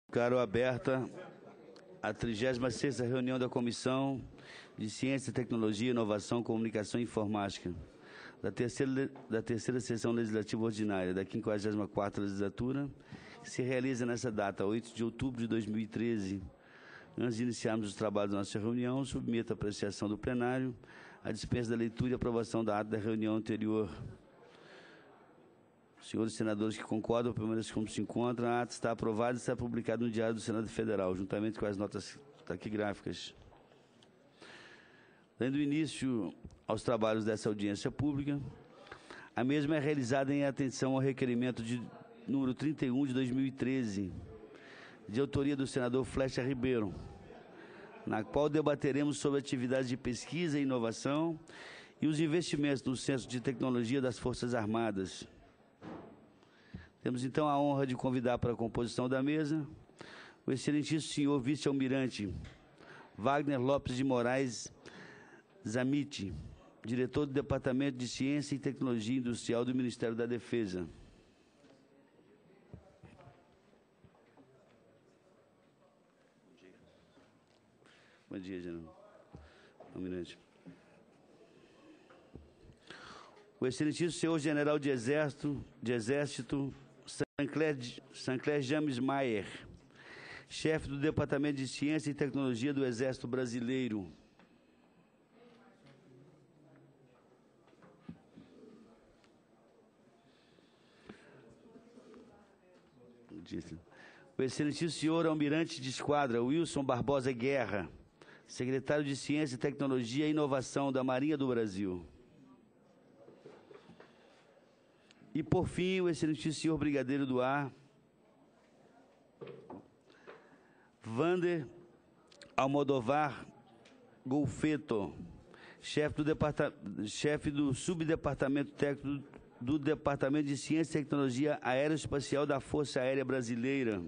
Declaro aberta a 36ª reunião da Comissão de Ciência, Tecnologia, Inovação, Comunicação e Informática da terceira sessão legislativa ordinária da 54ª legislatura, que se realiza nessa data, 8 de outubro de 2013. Antes de iniciarmos os trabalhos da nossa reunião, submeto à apreciação do plenário a dispensa da leitura e aprovação da ata da reunião anterior. Senhores senadores que concordam, permaneçam como se encontram. A ata está aprovada e está publicada no Diário do Senado Federal, juntamente com as notas taquigráficas. Dando início aos trabalhos dessa audiência pública, a mesma é realizada em atenção ao requerimento de número 31 de 2013, de autoria do senador Flecha Ribeiro, na qual debateremos sobre atividades de pesquisa e inovação e os investimentos no Centro de Tecnologia das Forças Armadas. Temos, então, a honra de convidar para a composição da mesa o excelentíssimo senhor vice-almirante Wagner Lopes de Moraes Zamit, diretor do Departamento de Ciência e Tecnologia Industrial do Ministério da Defesa. Bom dia, general. Almirante. O excelentíssimo senhor general de Exército Sancler James Maier, chefe do Departamento de Ciência e Tecnologia do Exército Brasileiro. O excelentíssimo senhor almirante de esquadra Wilson Barbosa Guerra, secretário de Ciência, Tecnologia e Inovação da Marinha do Brasil. E, por fim, o excelentíssimo senhor brigadeiro do ar Vander Almodovar Golfeto, chefe do subdepartamento técnico do Departamento de Ciência e Tecnologia Aeroespacial da Força Aérea Brasileira.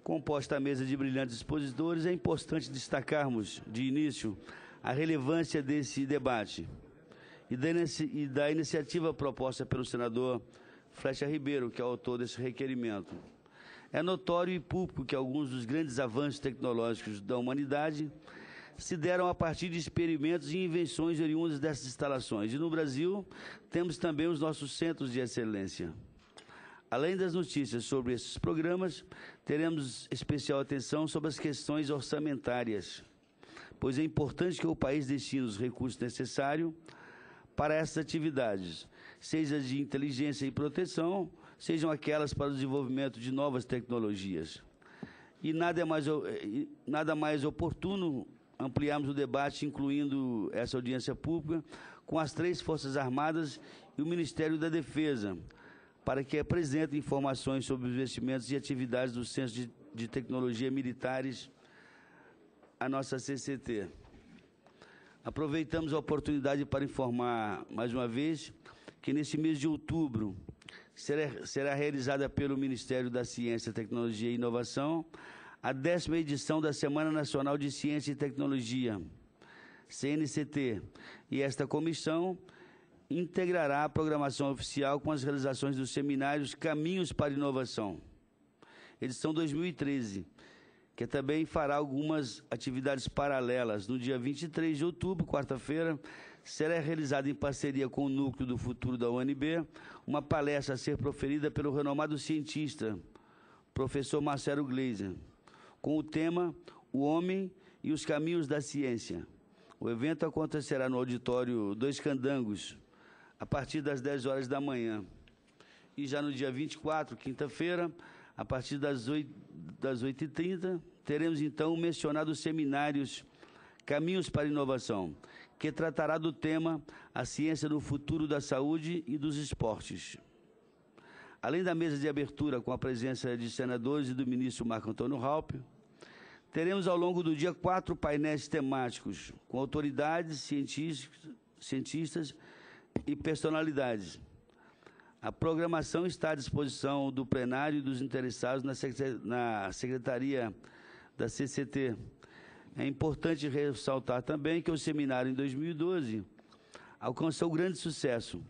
Composta a mesa de brilhantes expositores, é importante destacarmos, de início, a relevância desse debate e da iniciativa proposta pelo senador Flecha Ribeiro, que é o autor desse requerimento. É notório e público que alguns dos grandes avanços tecnológicos da humanidade se deram a partir de experimentos e invenções oriundas dessas instalações. E no Brasil, temos também os nossos centros de excelência. Além das notícias sobre esses programas, teremos especial atenção sobre as questões orçamentárias, pois é importante que o país destine os recursos necessários para essas atividades, seja de inteligência e proteção, sejam aquelas para o desenvolvimento de novas tecnologias. E nada mais oportuno ampliarmos o debate, incluindo essa audiência pública, com as 3 Forças Armadas e o Ministério da Defesa, para que apresentem informações sobre os investimentos e atividades dos Centros de Tecnologia Militares, a nossa CCT. Aproveitamos a oportunidade para informar, mais uma vez, que nesse mês de outubro será realizada pelo Ministério da Ciência, Tecnologia e Inovação a 10ª edição da Semana Nacional de Ciência e Tecnologia, CNCT, e esta comissão integrará a programação oficial com as realizações dos seminários Caminhos para a Inovação, edição 2013, que também fará algumas atividades paralelas. No dia 23 de outubro, quarta-feira, será realizada em parceria com o Núcleo do Futuro da UNB, uma palestra a ser proferida pelo renomado cientista, professor Marcelo Gleiser, com o tema O Homem e os Caminhos da Ciência. O evento acontecerá no auditório Dois Candangos, a partir das 10 horas da manhã. E já no dia 24, quinta-feira, a partir das 8h30, teremos, então, mencionados seminários Caminhos para a Inovação, que tratará do tema A Ciência no Futuro da Saúde e dos Esportes. Além da mesa de abertura, com a presença de senadores e do ministro Marco Antônio Raupp, teremos, ao longo do dia, 4 painéis temáticos, com autoridades, cientistas e personalidades. A programação está à disposição do plenário e dos interessados na Secretaria da CCT. É importante ressaltar também que o seminário, em 2012, alcançou grande sucesso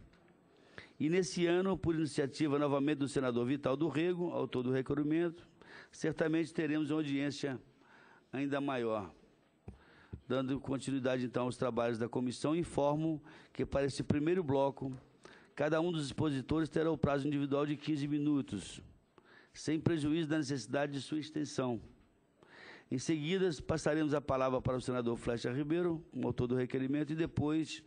E nesse ano, por iniciativa novamente do senador Vital do Rego, autor do requerimento, certamente teremos uma audiência ainda maior. Dando continuidade, então, aos trabalhos da comissão, informo que para esse primeiro bloco, cada um dos expositores terá o prazo individual de 15 minutos, sem prejuízo da necessidade de sua extensão. Em seguida, passaremos a palavra para o senador Flecha Ribeiro, o autor do requerimento, e depois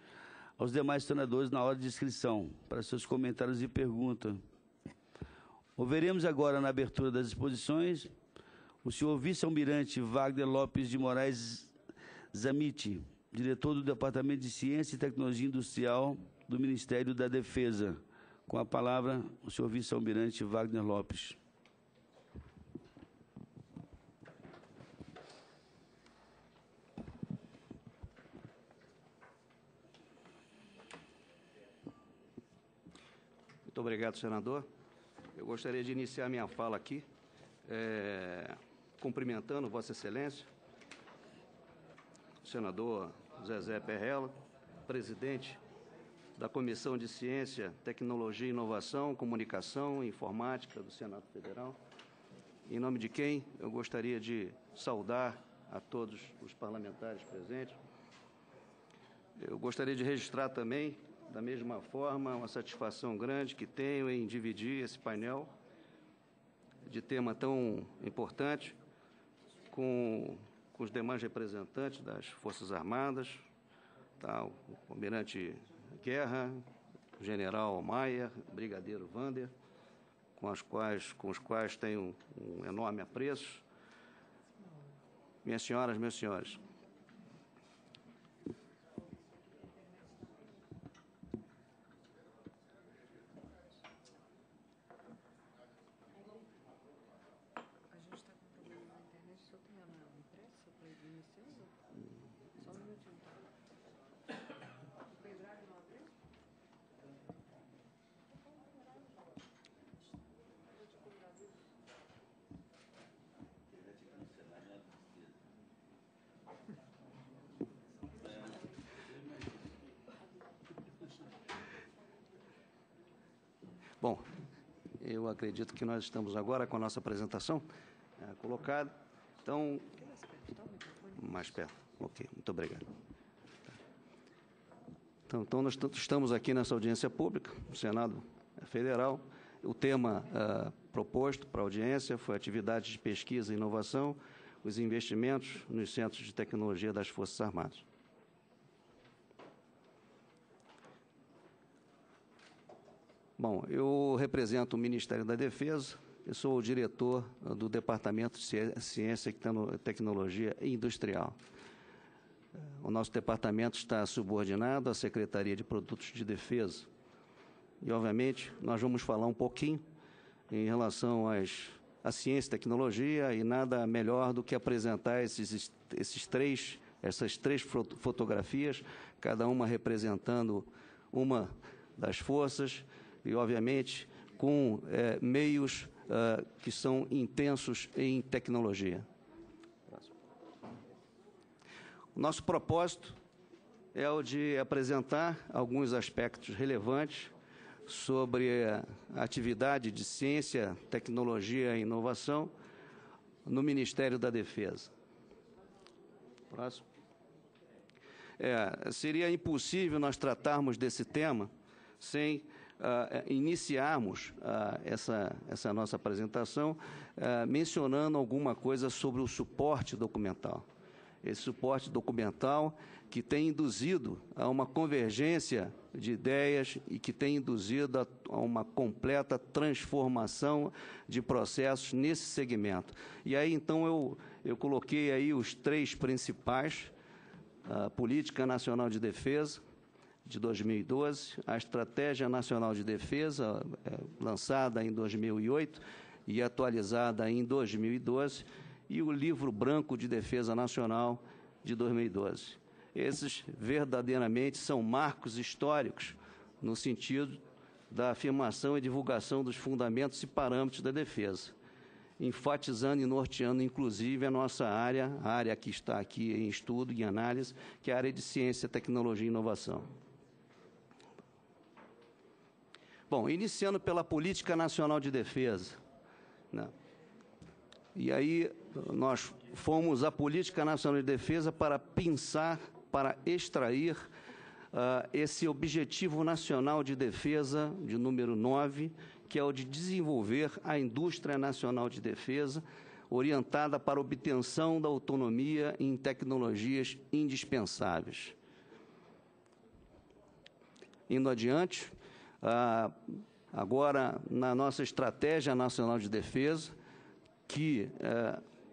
aos demais senadores na hora de inscrição, para seus comentários e perguntas. Ouviremos agora, na abertura das exposições, o senhor vice-almirante Wagner Lopes de Moraes Zamiti, diretor do Departamento de Ciência e Tecnologia Industrial do Ministério da Defesa. Com a palavra, o senhor vice-almirante Wagner Lopes. Muito obrigado, senador. Eu gostaria de iniciar minha fala aqui, cumprimentando Vossa Excelência, o senador Zezé Perrella, presidente da Comissão de Ciência, Tecnologia, Inovação, Comunicação e Informática do Senado Federal, em nome de quem eu gostaria de saudar a todos os parlamentares presentes. Eu gostaria de registrar também, da mesma forma, uma satisfação grande que tenho em dividir esse painel de tema tão importante com os demais representantes das Forças Armadas, tá, o almirante Guerra, o general Maia, o brigadeiro Vander, com os quais tenho um enorme apreço. Minhas senhoras, meus senhores, bom, eu acredito que nós estamos agora com a nossa apresentação colocada. Então, mais perto. Ok, muito obrigado. Então, nós estamos aqui nessa audiência pública, no Senado Federal. O tema proposto para a audiência foi atividades de pesquisa e inovação, os investimentos nos centros de tecnologia das Forças Armadas. Bom, eu represento o Ministério da Defesa, eu sou o diretor do Departamento de Ciência e Tecnologia Industrial. O nosso departamento está subordinado à Secretaria de Produtos de Defesa. E, obviamente, nós vamos falar um pouquinho em relação à ciência e tecnologia, e nada melhor do que apresentar essas três fotografias, cada uma representando uma das forças, e, obviamente, com meios que são intensos em tecnologia. O nosso propósito é o de apresentar alguns aspectos relevantes sobre a atividade de ciência, tecnologia e inovação no Ministério da Defesa. Próximo. Seria impossível nós tratarmos desse tema sem iniciarmos essa nossa apresentação mencionando alguma coisa sobre o suporte documental. Esse suporte documental que tem induzido a uma convergência de ideias e que tem induzido a uma completa transformação de processos nesse segmento. E aí, então, eu coloquei aí os três principais: a Política Nacional de Defesa, de 2012, a Estratégia Nacional de Defesa, lançada em 2008 e atualizada em 2012, e o Livro Branco de Defesa Nacional, de 2012. Esses, verdadeiramente, são marcos históricos no sentido da afirmação e divulgação dos fundamentos e parâmetros da defesa, enfatizando e norteando, inclusive, a nossa área, a área que está aqui em estudo e análise, que é a área de ciência, tecnologia e inovação. Bom, iniciando pela Política Nacional de Defesa, né? E aí nós fomos à Política Nacional de Defesa para pensar, para extrair esse Objetivo Nacional de Defesa, de número 9, que é o de desenvolver a Indústria Nacional de Defesa, orientada para a obtenção da autonomia em tecnologias indispensáveis. Indo adiante, agora na nossa Estratégia Nacional de Defesa, que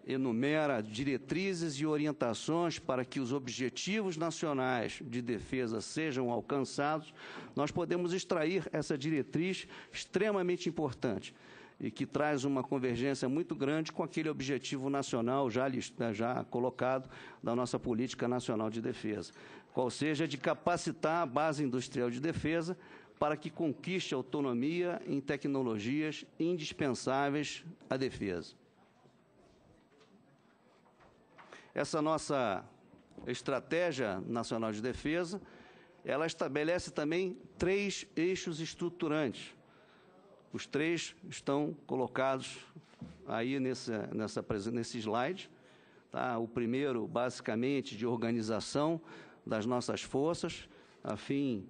enumera diretrizes e orientações para que os objetivos nacionais de defesa sejam alcançados, nós podemos extrair essa diretriz extremamente importante e que traz uma convergência muito grande com aquele objetivo nacional já colocado da nossa Política Nacional de Defesa, qual seja de capacitar a base industrial de defesa para que conquiste autonomia em tecnologias indispensáveis à defesa. Essa nossa Estratégia Nacional de Defesa, ela estabelece também 3 eixos estruturantes. Os 3 estão colocados aí nesse slide. Tá? O primeiro, basicamente, de organização das nossas forças, a fim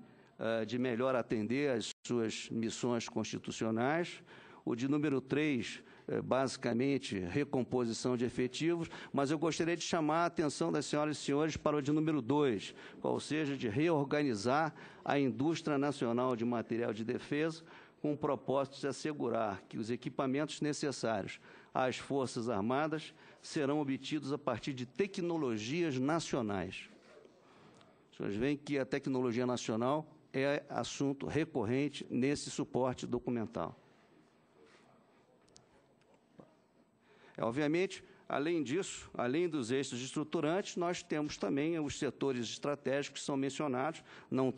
de melhor atender às suas missões constitucionais. O de número 3, basicamente, recomposição de efetivos, mas eu gostaria de chamar a atenção das senhoras e senhores para o de número 2, qual seja de reorganizar a indústria nacional de material de defesa, com o propósito de assegurar que os equipamentos necessários às Forças Armadas serão obtidos a partir de tecnologias nacionais. Os senhores veem que a tecnologia nacional é assunto recorrente nesse suporte documental. Obviamente, além disso, além dos eixos estruturantes, nós temos também os setores estratégicos que são mencionados, não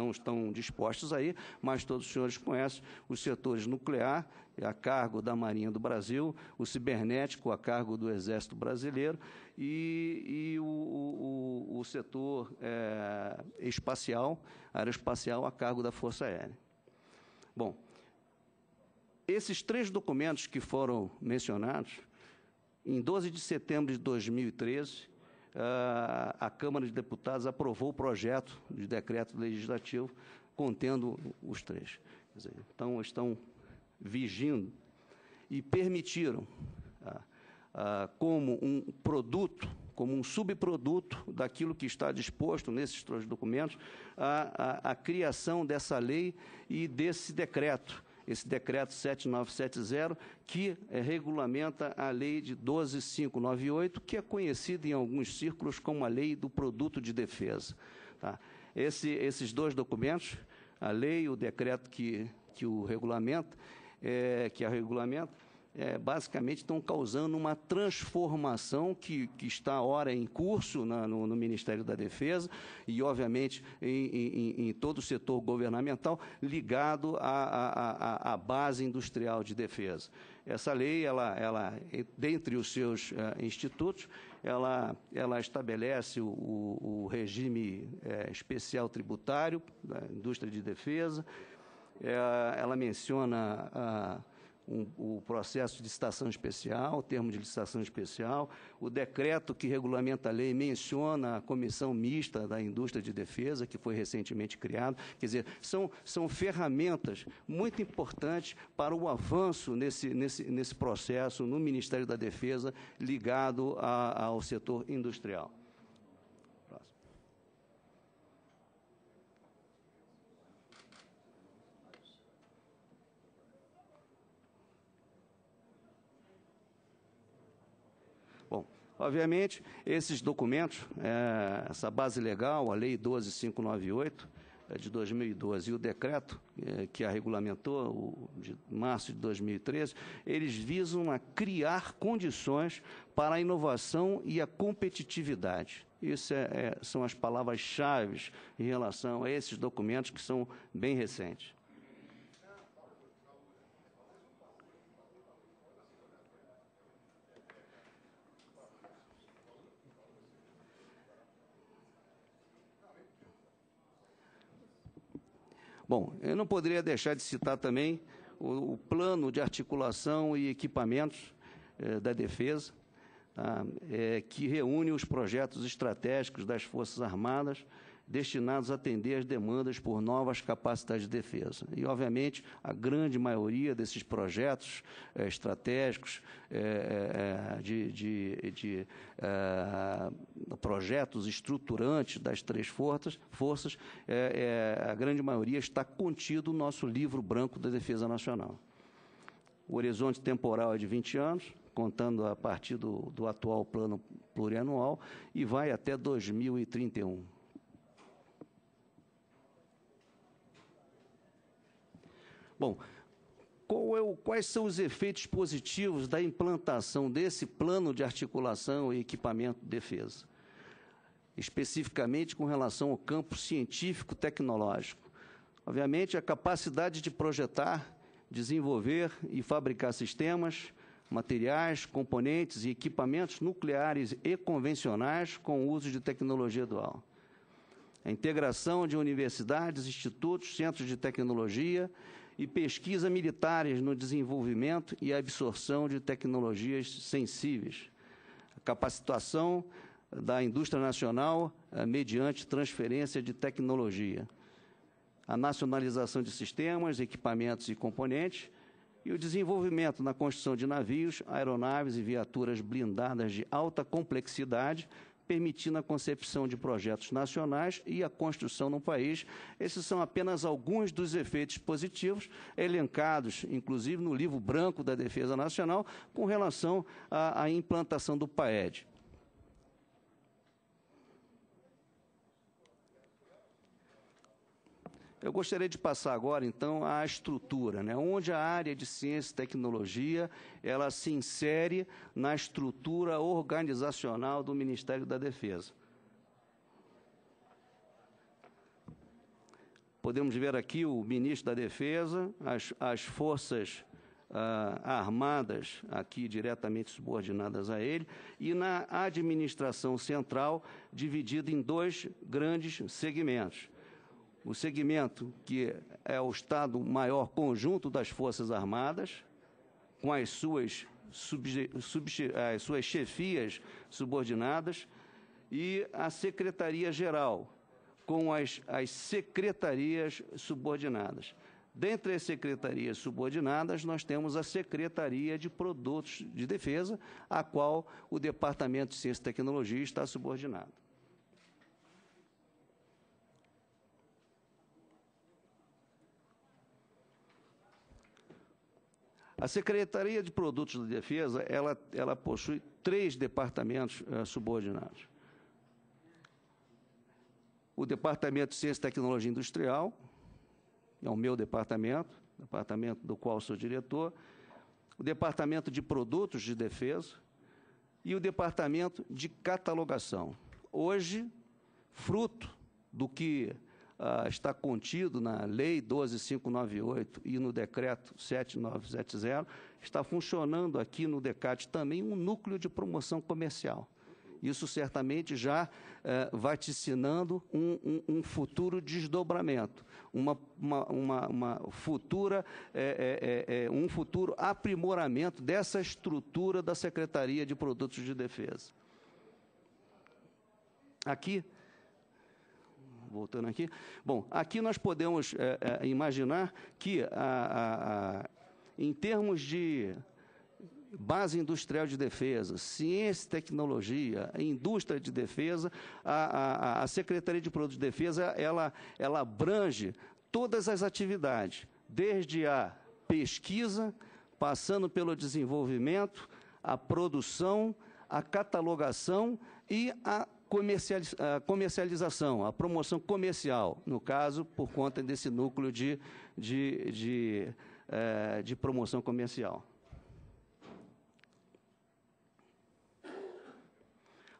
estão dispostos aí, mas todos os senhores conhecem os setores nuclear, a cargo da Marinha do Brasil, o cibernético a cargo do Exército Brasileiro e o setor espacial, aeroespacial a cargo da Força Aérea. Bom, esses 3 documentos que foram mencionados, em 12 de setembro de 2013, a Câmara de Deputados aprovou o projeto de decreto legislativo contendo os 3. Quer dizer, então, estão vigindo e permitiram, como um produto, como um subproduto daquilo que está disposto nesses 3 documentos, a criação dessa lei e desse decreto. Esse decreto 7970, que regulamenta a lei de 12598, que é conhecida em alguns círculos como a lei do produto de defesa. Tá? Esses 2 documentos, a lei e o decreto que o regulamenta, basicamente estão causando uma transformação que está, ora, em curso no Ministério da Defesa e, obviamente, em todo o setor governamental ligado à base industrial de defesa. Essa lei, dentre os seus institutos, ela estabelece o regime especial tributário da indústria de defesa, ela menciona o processo de licitação especial, o termo de licitação especial, o decreto que regulamenta a lei menciona a comissão mista da indústria de defesa, que foi recentemente criada. Quer dizer, são ferramentas muito importantes para o avanço nesse processo no Ministério da Defesa ligado ao setor industrial. Obviamente, esses documentos, essa base legal, a Lei 12598, de 2012, e o decreto que a regulamentou, de março de 2013, eles visam a criar condições para a inovação e a competitividade. Isso são as palavras-chave em relação a esses documentos que são bem recentes. Bom, eu não poderia deixar de citar também o plano de articulação e equipamentos da defesa, tá? Que reúne os projetos estratégicos das Forças Armadas destinados a atender as demandas por novas capacidades de defesa. E, obviamente, a grande maioria desses projetos estratégicos, projetos estruturantes das três forças, a grande maioria está contido no nosso livro branco da Defesa Nacional. O horizonte temporal é de 20 anos, contando a partir do atual plano plurianual, e vai até 2031. Bom, quais são os efeitos positivos da implantação desse plano de articulação e equipamento de defesa? Especificamente com relação ao campo científico-tecnológico. Obviamente, a capacidade de projetar, desenvolver e fabricar sistemas, materiais, componentes e equipamentos nucleares e convencionais com o uso de tecnologia dual. A integração de universidades, institutos, centros de tecnologia e pesquisa militares no desenvolvimento e absorção de tecnologias sensíveis. A capacitação da indústria nacional mediante transferência de tecnologia. A nacionalização de sistemas, equipamentos e componentes e o desenvolvimento na construção de navios, aeronaves e viaturas blindadas de alta complexidade, permitindo a concepção de projetos nacionais e a construção no país. Esses são apenas alguns dos efeitos positivos, elencados, inclusive, no livro branco da Defesa Nacional, com relação à implantação do PAED. Eu gostaria de passar agora, então, à estrutura, né? Onde a área de ciência e tecnologia ela se insere na estrutura organizacional do Ministério da Defesa. Podemos ver aqui o ministro da Defesa, as forças armadas, aqui diretamente subordinadas a ele, e na administração central, dividida em dois grandes segmentos. O segmento que é o Estado-Maior Conjunto das Forças Armadas, com as suas chefias subordinadas, e a Secretaria-Geral, com as secretarias subordinadas. Dentre as secretarias subordinadas, nós temos a Secretaria de Produtos de Defesa, a qual o Departamento de Ciência e Tecnologia está subordinado. A Secretaria de Produtos de Defesa, ela possui 3 departamentos subordinados. O Departamento de Ciência e Tecnologia Industrial, é o meu departamento do qual sou diretor, o Departamento de Produtos de Defesa e o Departamento de Catalogação. Hoje, fruto do que está contido na Lei 12.598 e no Decreto 7.970, está funcionando aqui no DECAT também um núcleo de promoção comercial. Isso certamente já vaticinando um futuro desdobramento, um futuro aprimoramento dessa estrutura da Secretaria de Produtos de Defesa. Aqui, voltando aqui, bom, aqui nós podemos imaginar que, em termos de base industrial de defesa, ciência e tecnologia, indústria de defesa, a Secretaria de Produtos de Defesa, ela abrange todas as atividades, desde a pesquisa, passando pelo desenvolvimento, a produção, a catalogação e a comercialização, a promoção comercial, no caso, por conta desse núcleo de promoção comercial.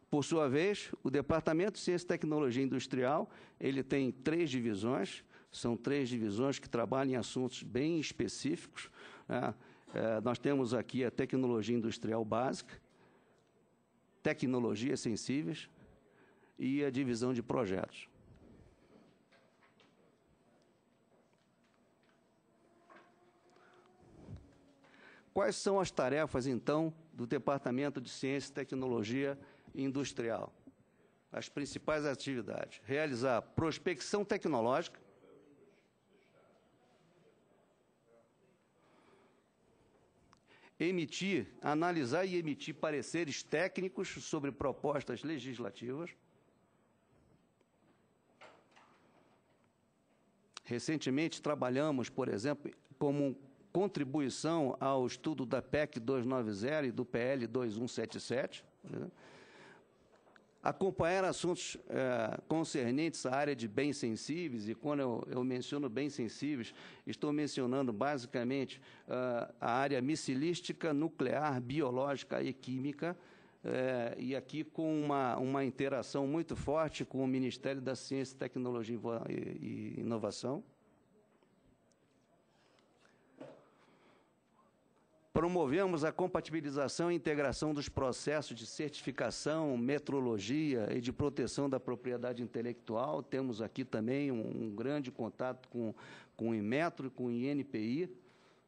Por sua vez, o Departamento de Ciência e Tecnologia Industrial, ele tem 3 divisões, são 3 divisões que trabalham em assuntos bem específicos, né? Nós temos aqui a Tecnologia Industrial Básica, Tecnologias Sensíveis e a Divisão de Projetos. quais são as tarefas, então, do Departamento de Ciência e Tecnologia Industrial? As principais atividades: realizar prospecção tecnológica, analisar e emitir pareceres técnicos sobre propostas legislativas. Recentemente, trabalhamos, por exemplo, como contribuição ao estudo da PEC 290 e do PL 2177, né? Acompanhar assuntos concernentes à área de bens sensíveis, e quando eu menciono bens sensíveis, estou mencionando basicamente a área missilística, nuclear, biológica e química, e aqui com uma interação muito forte com o Ministério da Ciência, Tecnologia e Inovação. Promovemos a compatibilização e integração dos processos de certificação, metrologia e de proteção da propriedade intelectual. Temos aqui também um grande contato com o Inmetro e com o INPI.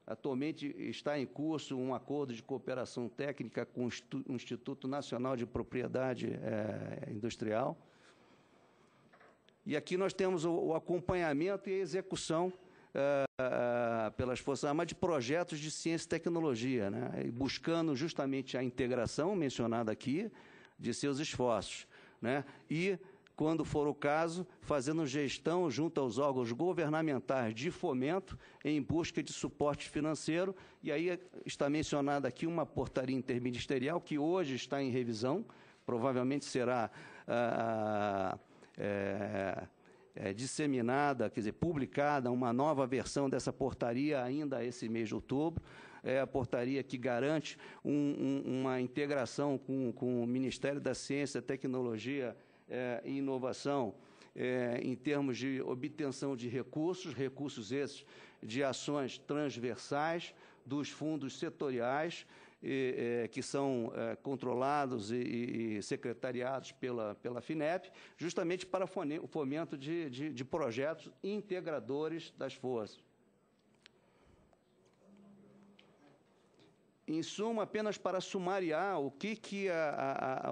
Atualmente está em curso um acordo de cooperação técnica com o Instituto Nacional de Propriedade Industrial. E aqui nós temos o acompanhamento e a execução pelas Forças Armadas de projetos de ciência e tecnologia, né? E buscando justamente a integração mencionada aqui de seus esforços, né? E, quando for o caso, fazendo gestão junto aos órgãos governamentais de fomento em busca de suporte financeiro. E aí está mencionada aqui uma portaria interministerial que hoje está em revisão, provavelmente será disseminada, quer dizer, publicada uma nova versão dessa portaria ainda esse mês de outubro. É a portaria que garante uma integração com o Ministério da Ciência, Tecnologia e Inovação em termos de obtenção de recursos esses de ações transversais dos fundos setoriais que são controlados e secretariados pela FINEP, justamente para o fomento de projetos integradores das forças. Em suma, apenas para sumariar o que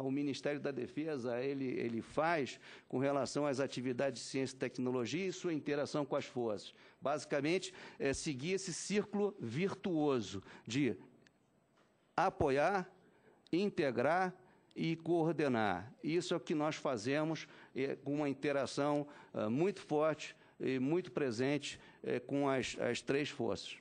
o Ministério da Defesa ele faz com relação às atividades de ciência e tecnologia e sua interação com as forças. Basicamente, seguir esse círculo virtuoso de apoiar, integrar e coordenar. Isso é o que nós fazemos com uma interação muito forte e muito presente com as três forças.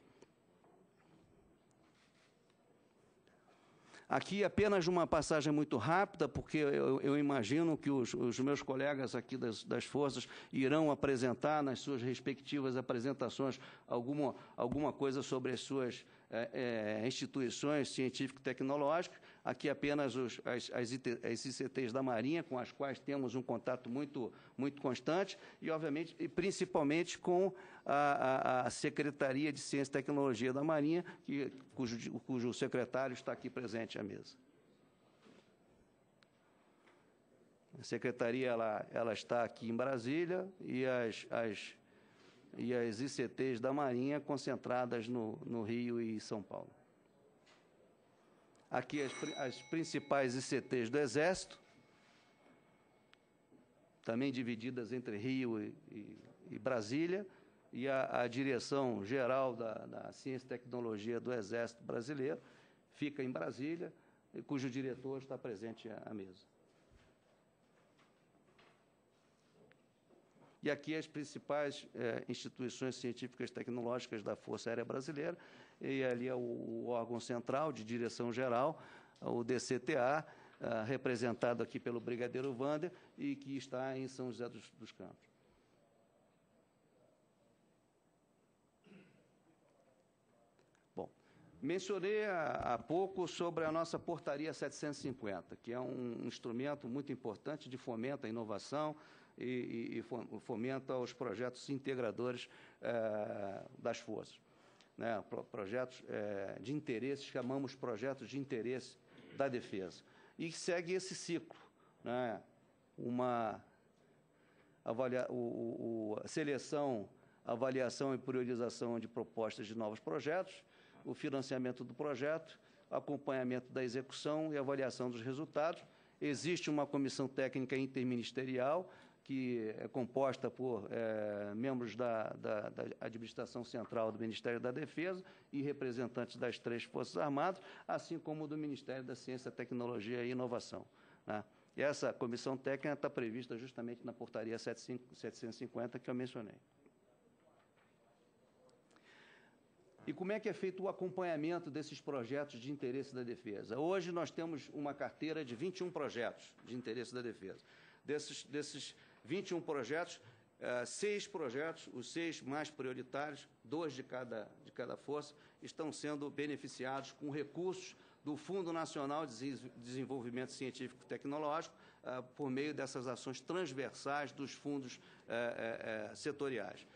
Aqui apenas uma passagem muito rápida, porque eu imagino que os meus colegas aqui das forças irão apresentar nas suas respectivas apresentações alguma coisa sobre as suas instituições científico-tecnológicas. Aqui apenas as ICTs da Marinha, com as quais temos um contato muito constante, e, obviamente, e principalmente com a Secretaria de Ciência e Tecnologia da Marinha, cujo secretário está aqui presente à mesa. A Secretaria ela está aqui em Brasília e as ICTs da Marinha concentradas no Rio e São Paulo. Aqui as principais ICTs do Exército, também divididas entre Rio e Brasília, e a Direção-Geral da Ciência e Tecnologia do Exército Brasileiro fica em Brasília, cujo diretor está presente à mesa. E aqui as principais instituições científicas e tecnológicas da Força Aérea Brasileira, e ali é o órgão central de direção-geral, o DCTA, representado aqui pelo Brigadeiro Wander, e que está em São José dos Campos. Bom, mencionei há pouco sobre a nossa Portaria 750, que é um instrumento muito importante de fomento à inovação e fomento aos projetos integradores das forças, né? Projetos de interesse, chamamos projetos de interesse da defesa. E segue esse ciclo, né? Seleção, avaliação e priorização de propostas de novos projetos, o financiamento do projeto, acompanhamento da execução e avaliação dos resultados. Existe uma comissão técnica interministerial, que é composta por membros da administração central do Ministério da Defesa e representantes das 3 Forças Armadas, assim como do Ministério da Ciência, Tecnologia e Inovação, né? E essa comissão técnica está prevista justamente na portaria 750 que eu mencionei. E como é que é feito o acompanhamento desses projetos de interesse da defesa? Hoje nós temos uma carteira de 21 projetos de interesse da defesa. Desses 21 projetos, 6 projetos, os 6 mais prioritários, 2 de cada força, estão sendo beneficiados com recursos do Fundo Nacional de Desenvolvimento Científico e Tecnológico, por meio dessas ações transversais dos fundos setoriais.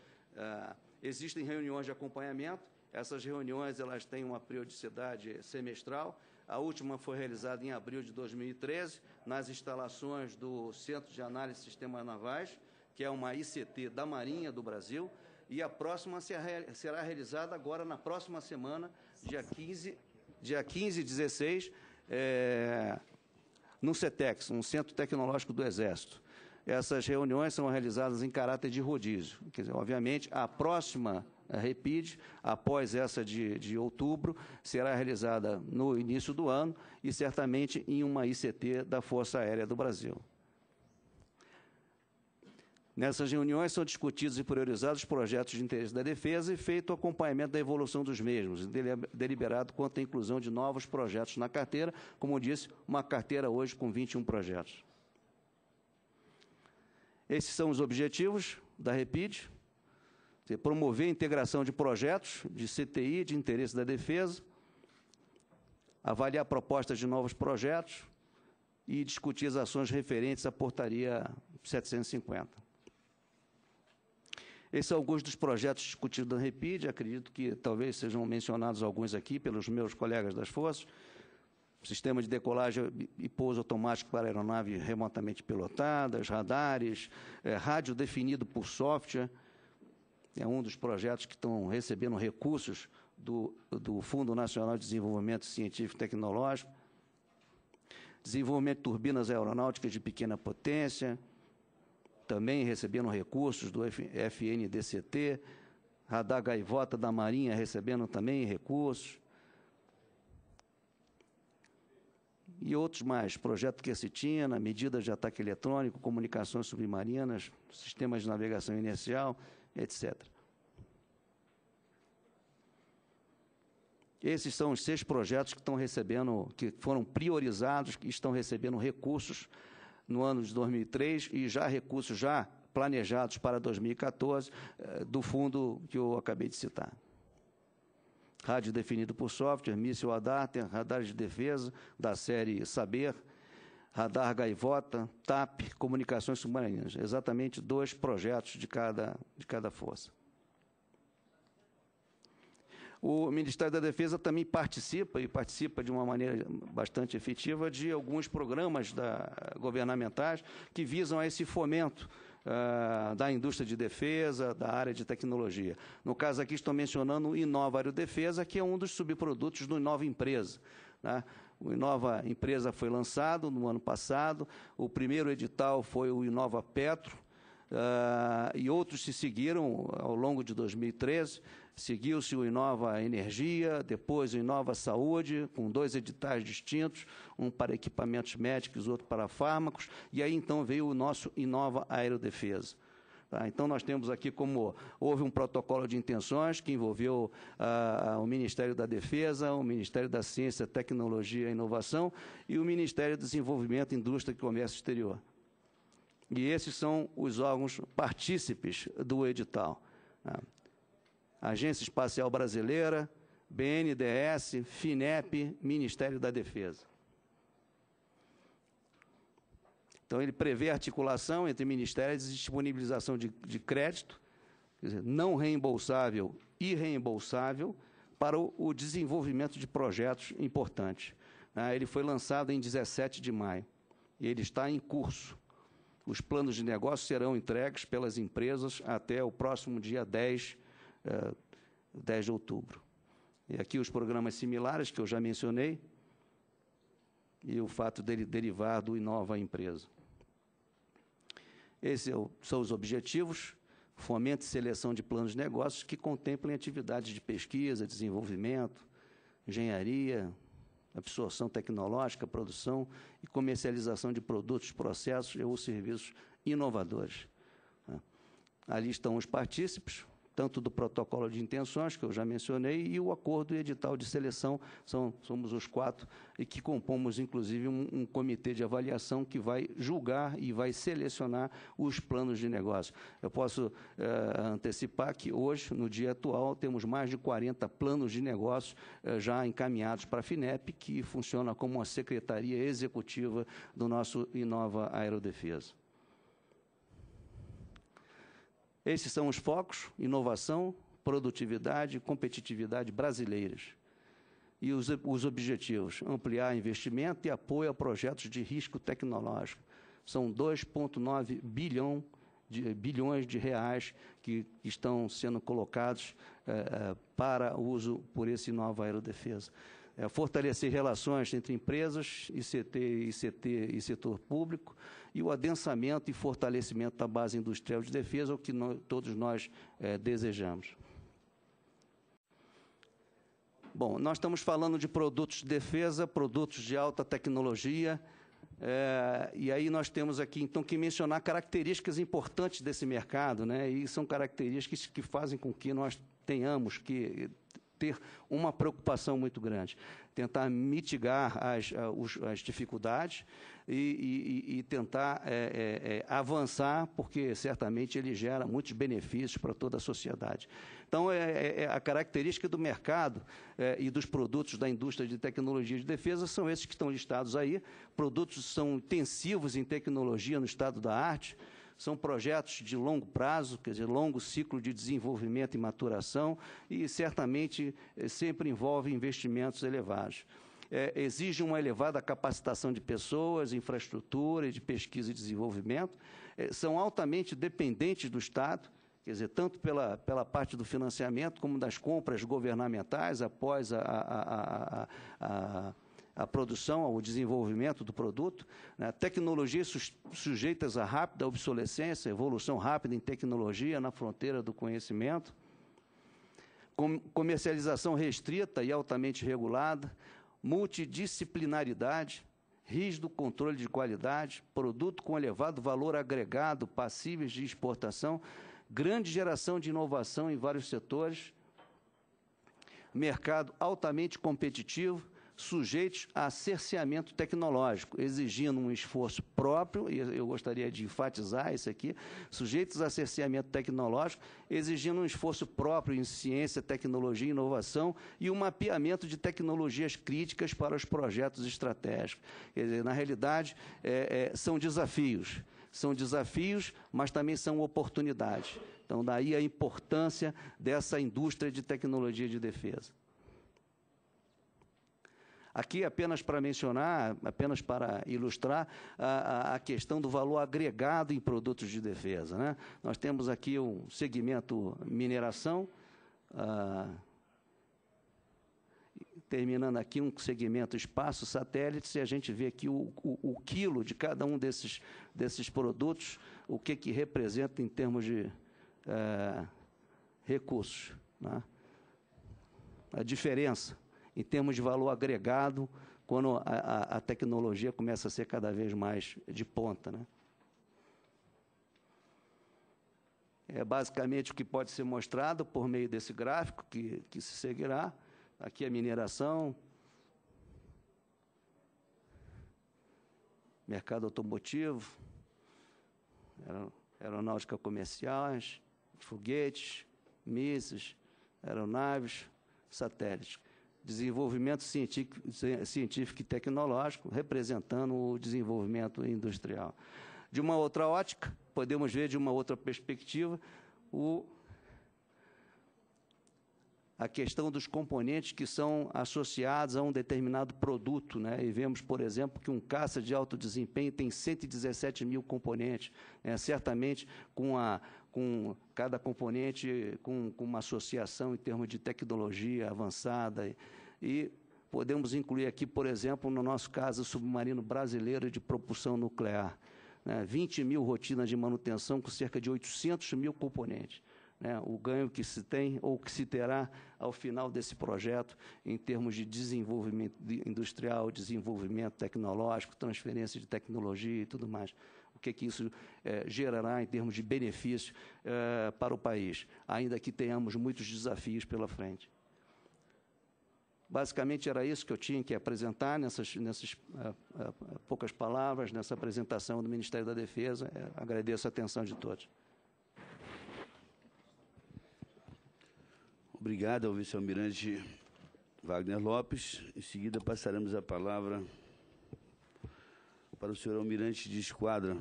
Existem reuniões de acompanhamento. Essas reuniões elas têm uma periodicidade semestral. A última foi realizada em abril de 2013, nas instalações do Centro de Análise de Sistemas Navais, que é uma ICT da Marinha do Brasil, e a próxima será realizada agora na próxima semana, dia 15 e 16, no CETEX, um Centro Tecnológico do Exército. Essas reuniões são realizadas em caráter de rodízio. Quer dizer, obviamente, a próxima REPID, após essa de outubro, será realizada no início do ano e certamente em uma ICT da Força Aérea do Brasil. Nessas reuniões são discutidos e priorizados os projetos de interesse da defesa e feito o acompanhamento da evolução dos mesmos, deliberado quanto à inclusão de novos projetos na carteira, como eu disse, uma carteira hoje com 21 projetos. Esses são os objetivos da REPID: promover a integração de projetos de CTI, de interesse da defesa, avaliar propostas de novos projetos e discutir as ações referentes à portaria 750. Esses são alguns dos projetos discutidos na REPID, acredito que talvez sejam mencionados alguns aqui pelos meus colegas das forças: sistema de decolagem e pouso automático para aeronave remotamente pilotadas, radares, rádio definido por software. É um dos projetos que estão recebendo recursos do Fundo Nacional de Desenvolvimento Científico e Tecnológico. Desenvolvimento de turbinas aeronáuticas de pequena potência, também recebendo recursos do FNDCT. Radar Gaivota da Marinha recebendo também recursos. E outros mais, projeto Quercetina, medidas de ataque eletrônico, comunicações submarinas, sistemas de navegação inercial, etc. Esses são os 6 projetos que estão recebendo, que foram priorizados, que estão recebendo recursos no ano de 2003 e já recursos já planejados para 2014 do fundo que eu acabei de citar. Rádio definido por software, míssil Adarter, radares de defesa da série Saber, radar Gaivota, TAP, comunicações submarinas. Exatamente 2 projetos de cada força. O Ministério da Defesa também participa, e participa de uma maneira bastante efetiva, de alguns programas governamentais que visam a esse fomento da indústria de defesa, da área de tecnologia. No caso aqui estou mencionando o Inova Aerodefesa, que é um dos subprodutos do Inova Empresa, né? O Inova Empresa foi lançado no ano passado, o primeiro edital foi o Inova Petro, e outros se seguiram ao longo de 2013, seguiu-se o Inova Energia, depois o Inova Saúde, com 2 editais distintos, um para equipamentos médicos, outro para fármacos, e aí então veio o nosso Inova Aerodefesa. Tá? Então nós temos aqui como houve um protocolo de intenções que envolveu o Ministério da Defesa, o Ministério da Ciência, Tecnologia e Inovação e o Ministério do Desenvolvimento, Indústria e Comércio Exterior. E esses são os órgãos partícipes do edital. Agência Espacial Brasileira, BNDES, FINEP, Ministério da Defesa. Então, ele prevê articulação entre ministérios e disponibilização de crédito, quer dizer, não reembolsável e reembolsável, para o desenvolvimento de projetos importantes. Ele foi lançado em 17 de maio e ele está em curso. Os planos de negócio serão entregues pelas empresas até o próximo dia 10 de outubro. E aqui os programas similares que eu já mencionei, e o fato dele derivar do Inova Empresa. Esses são os objetivos: fomento e seleção de planos de negócios que contemplem atividades de pesquisa, desenvolvimento, engenharia, absorção tecnológica, produção e comercialização de produtos, processos ou serviços inovadores. Ali estão os partícipes, tanto do protocolo de intenções, que eu já mencionei, e o acordo e edital de seleção, somos os 4, e que compomos, inclusive, um comitê de avaliação que vai julgar e vai selecionar os planos de negócio. Eu posso antecipar que hoje, no dia atual, temos mais de 40 planos de negócio já encaminhados para a FINEP, que funciona como uma secretaria executiva do nosso Inova Aerodefesa. Esses são os focos: inovação, produtividade e competitividade brasileiras. E os objetivos: ampliar investimento e apoio a projetos de risco tecnológico. São 2,9 bilhões de reais que estão sendo colocados para uso por esse Inova Aerodefesa. Fortalecer relações entre empresas, ICT e setor público, e o adensamento e fortalecimento da base industrial de defesa, o que todos nós desejamos. Bom, nós estamos falando de produtos de defesa, produtos de alta tecnologia, e aí nós temos aqui, então, que mencionar características importantes desse mercado, né? E são características que fazem com que nós tenhamos que ter uma preocupação muito grande, tentar mitigar as dificuldades e tentar avançar, porque certamente ele gera muitos benefícios para toda a sociedade. Então, a característica do mercado e dos produtos da indústria de tecnologia de defesa são esses que estão listados aí. Produtos são intensivos em tecnologia no estado da arte, são projetos de longo prazo, quer dizer, longo ciclo de desenvolvimento e maturação, e certamente sempre envolve investimentos elevados. Exige uma elevada capacitação de pessoas, infraestrutura e de pesquisa e desenvolvimento, são altamente dependentes do Estado, quer dizer, tanto pela parte do financiamento como das compras governamentais após a produção, ao desenvolvimento do produto, né? Tecnologias sujeitas a rápida obsolescência, evolução rápida em tecnologia na fronteira do conhecimento, comercialização restrita e altamente regulada, multidisciplinaridade, rígido controle de qualidade, produto com elevado valor agregado, passíveis de exportação, grande geração de inovação em vários setores, mercado altamente competitivo, sujeitos a cerceamento tecnológico, exigindo um esforço próprio, e eu gostaria de enfatizar isso aqui, sujeitos a cerceamento tecnológico, exigindo um esforço próprio em ciência, tecnologia e inovação e um mapeamento de tecnologias críticas para os projetos estratégicos. Quer dizer, na realidade, são desafios, mas também são oportunidades. Então, daí a importância dessa indústria de tecnologia de defesa. Aqui, apenas para mencionar, apenas para ilustrar a questão do valor agregado em produtos de defesa, né? Nós temos aqui um segmento mineração, terminando aqui um segmento espaço, satélites, e a gente vê aqui o quilo de cada um desses produtos, o que representa em termos de recursos, né? A diferença em termos de valor agregado, quando a tecnologia começa a ser cada vez mais de ponta, né? É basicamente o que pode ser mostrado por meio desse gráfico que se seguirá. Aqui a mineração, mercado automotivo, aeronáutica comerciais, foguetes, mísseis, aeronaves, satélites. Desenvolvimento científico e tecnológico, representando o desenvolvimento industrial. De uma outra ótica, podemos ver de uma outra perspectiva a questão dos componentes que são associados a um determinado produto, né? E vemos, por exemplo, que um caça de alto desempenho tem 117 mil componentes, né? Certamente com com cada componente com uma associação em termos de tecnologia avançada e podemos incluir aqui, por exemplo, no nosso caso, o submarino brasileiro de propulsão nuclear, né? 20 mil rotinas de manutenção com cerca de 800 mil componentes. Né? O ganho que se tem ou que se terá ao final desse projeto em termos de desenvolvimento industrial, desenvolvimento tecnológico, transferência de tecnologia e tudo mais. O que isso gerará em termos de benefício para o país, ainda que tenhamos muitos desafios pela frente. Basicamente, era isso que eu tinha que apresentar nessas poucas palavras, nessa apresentação do Ministério da Defesa. Agradeço a atenção de todos. Obrigado ao vice-almirante Wagner Lopes. Em seguida, passaremos a palavra para o senhor almirante de esquadra,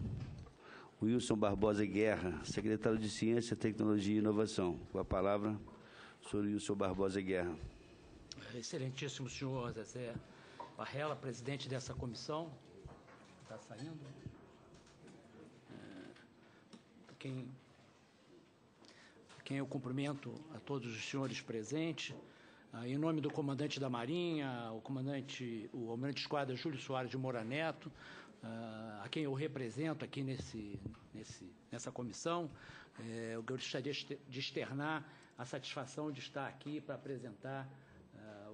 Wilson Barbosa Guerra, secretário de Ciência, Tecnologia e Inovação. Com a palavra, o senhor Wilson Barbosa Guerra. Excelentíssimo senhor Zezé Varrella, presidente dessa comissão. Está saindo? Quem eu cumprimento a todos os senhores presentes, em nome do comandante da Marinha, o almirante de esquadra Júlio Soares de Moura Neto, a quem eu represento aqui nessa comissão, eu gostaria de externar a satisfação de estar aqui para apresentar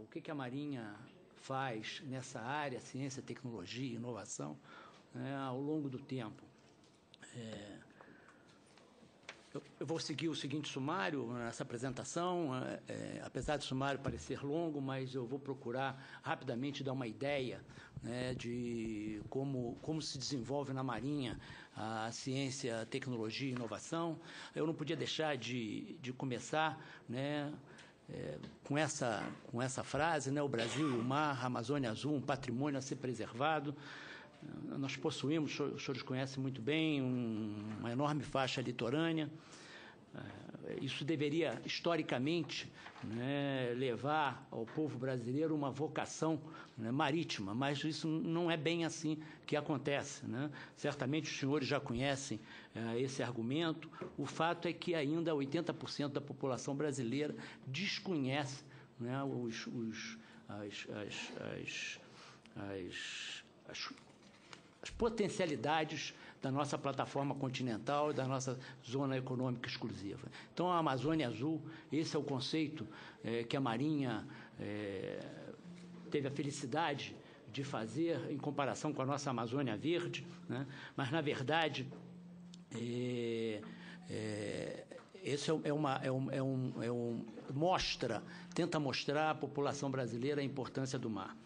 o que a Marinha faz nessa área, ciência, tecnologia e inovação, ao longo do tempo. Eu vou seguir o seguinte sumário nessa apresentação, apesar do sumário parecer longo, mas eu vou procurar rapidamente dar uma ideia, né, de como se desenvolve na Marinha a ciência, tecnologia e inovação. Eu não podia deixar de começar, né, com essa frase, né, o Brasil e o mar, a Amazônia Azul, um patrimônio a ser preservado. Nós possuímos, os senhores conhecem muito bem, uma enorme faixa litorânea. Isso deveria, historicamente, né, levar ao povo brasileiro uma vocação, né, marítima, mas isso não é bem assim que acontece, né? Certamente os senhores já conhecem esse argumento. O fato é que ainda 80% da população brasileira desconhece, né, as potencialidades da nossa plataforma continental e da nossa zona econômica exclusiva. Então, a Amazônia Azul, esse é o conceito que a Marinha teve a felicidade de fazer em comparação com a nossa Amazônia Verde, né? Mas, na verdade, esse tenta mostrar à população brasileira a importância do mar.